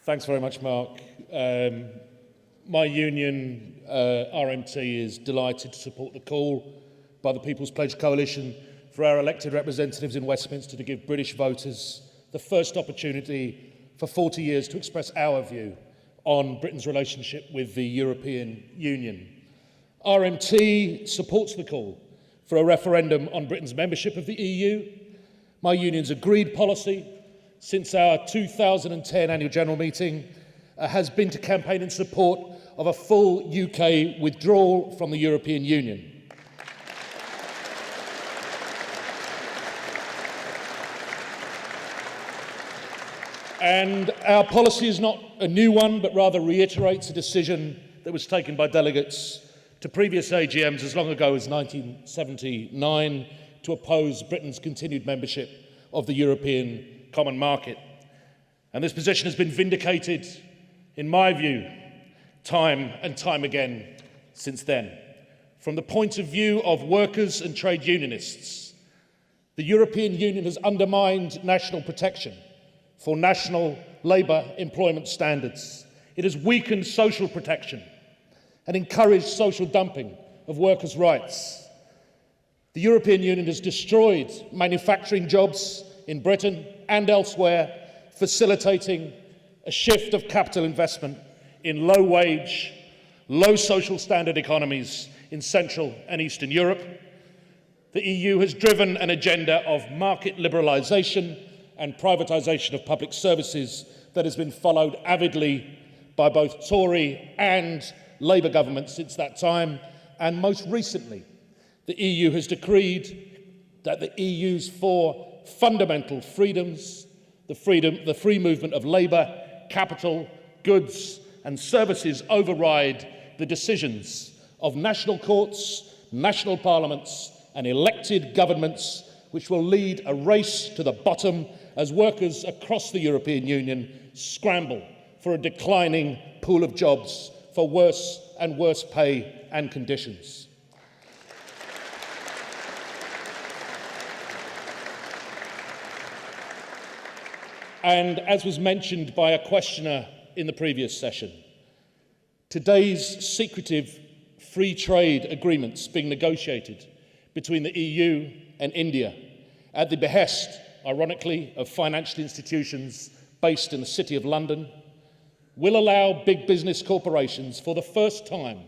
Thanks very much, Mark. My union, RMT, is delighted to support the call by the People's Pledge Coalition for our elected representatives in Westminster to give British voters the first opportunity for 40 years to express our view on Britain's relationship with the European Union. RMT supports the call for a referendum on Britain's membership of the EU. My union's agreed policy since our 2010 annual general meeting has been to campaign in support of a full UK withdrawal from the European Union. And our policy is not a new one, but rather reiterates a decision that was taken by delegates to previous AGMs as long ago as 1979 to oppose Britain's continued membership of the European Common Market. And this position has been vindicated, in my view, time and time again since then. From the point of view of workers and trade unionists, the European Union has undermined national protection for national labour employment standards. It has weakened social protection and encouraged social dumping of workers' rights. The European Union has destroyed manufacturing jobs in Britain and elsewhere, facilitating a shift of capital investment in low-wage, low social standard economies in Central and Eastern Europe. The EU has driven an agenda of market liberalisation and privatisation of public services that has been followed avidly by both Tory and Labour governments since that time. And most recently, the EU has decreed that the EU's four fundamental freedoms, the free movement of labour, capital, goods and services, override the decisions of national courts, national parliaments and elected governments, which will lead a race to the bottom as workers across the European Union scramble for a declining pool of jobs for worse and worse pay and conditions. And as was mentioned by a questioner in the previous session, today's secretive free trade agreements being negotiated between the EU and India at the behest, ironically, of financial institutions based in the City of London, will allow big business corporations for the first time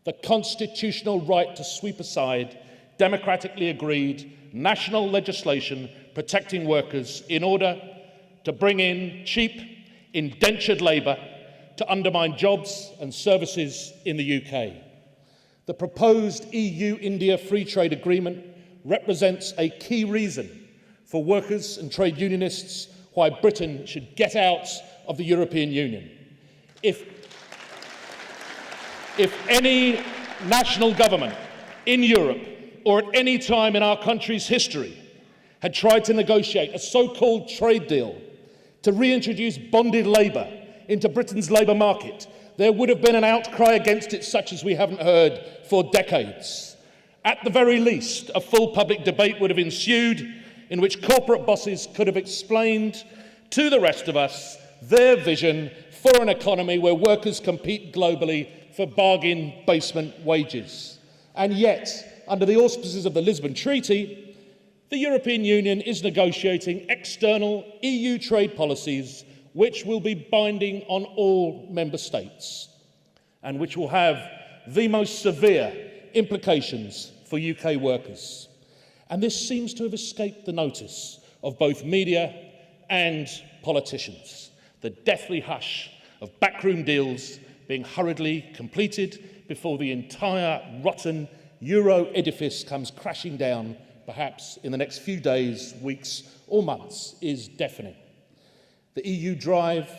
the constitutional right to sweep aside democratically agreed national legislation protecting workers in order to bring in cheap, indentured labour to undermine jobs and services in the UK. The proposed EU-India free trade agreement represents a key reason for workers and trade unionists why Britain should get out of the European Union. If any national government in Europe or at any time in our country's history had tried to negotiate a so-called trade deal to reintroduce bonded labour into Britain's labour market, there would have been an outcry against it such as we haven't heard for decades. At the very least, a full public debate would have ensued in which corporate bosses could have explained to the rest of us their vision for an economy where workers compete globally for bargain basement wages. And yet, under the auspices of the Lisbon Treaty, the European Union is negotiating external EU trade policies which will be binding on all member states and which will have the most severe implications for UK workers. And this seems to have escaped the notice of both media and politicians. The deathly hush of backroom deals being hurriedly completed before the entire rotten Euro edifice comes crashing down, perhaps in the next few days, weeks or months, is deafening. The EU drive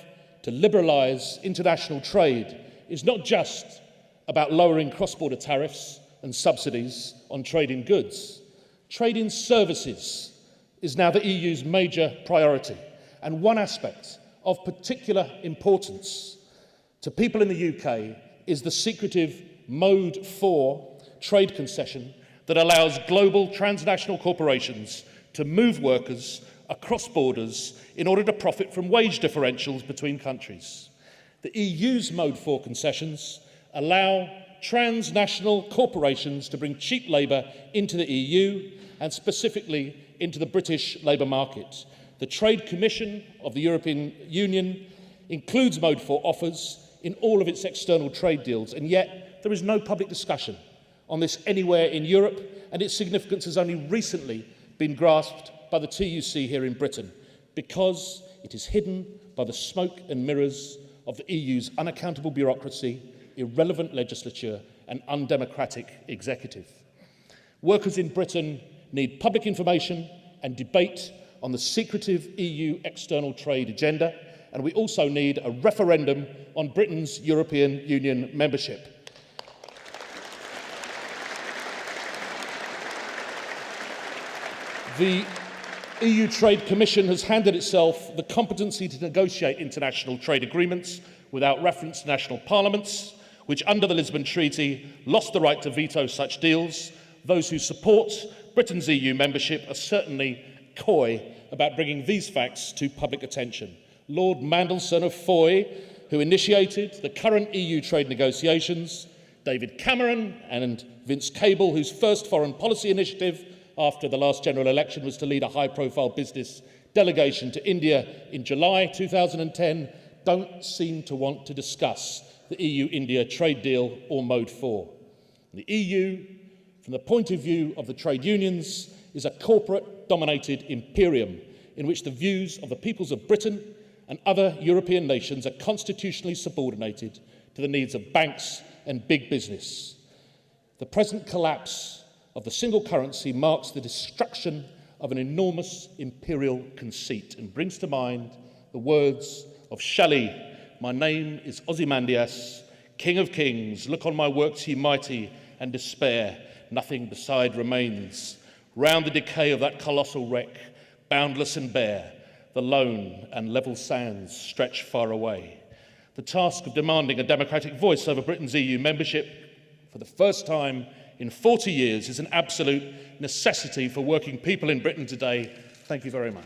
to liberalise international trade is not just about lowering cross-border tariffs and subsidies on trade in goods. Trade in services is now the EU's major priority, and one aspect of particular importance to people in the UK is the secretive Mode 4 trade concession that allows global transnational corporations to move workers across borders in order to profit from wage differentials between countries. The EU's Mode 4 concessions allow transnational corporations to bring cheap labour into the EU and specifically into the British labour market. The Trade Commission of the European Union includes Mode 4 offers in all of its external trade deals, and yet there is no public discussion on this anywhere in Europe, and its significance has only recently been grasped by the TUC here in Britain, because it is hidden by the smoke and mirrors of the EU's unaccountable bureaucracy, irrelevant legislature and undemocratic executive. Workers in Britain need public information and debate on the secretive EU external trade agenda, and we also need a referendum on Britain's European Union membership. The EU Trade Commission has handed itself the competency to negotiate international trade agreements without reference to national parliaments, which under the Lisbon Treaty lost the right to veto such deals. Those who support Britain's EU membership are certainly coy about bringing these facts to public attention. Lord Mandelson of Foy, who initiated the current EU trade negotiations, David Cameron and Vince Cable, whose first foreign policy initiative after the last general election was to lead a high-profile business delegation to India in July 2010, don't seem to want to discuss the EU-India trade deal or Mode 4. The EU, from the point of view of the trade unions, is a corporate-dominated imperium in which the views of the peoples of Britain and other European nations are constitutionally subordinated to the needs of banks and big business. The present collapse of the single currency marks the destruction of an enormous imperial conceit and brings to mind the words of Shelley, "My name is Ozymandias, King of Kings, look on my works ye mighty, and despair, nothing beside remains. Round the decay of that colossal wreck, boundless and bare, the lone and level sands stretch far away." The task of demanding a democratic voice over Britain's EU membership for the first time in 40 years is an absolute necessity for working people in Britain today. Thank you very much.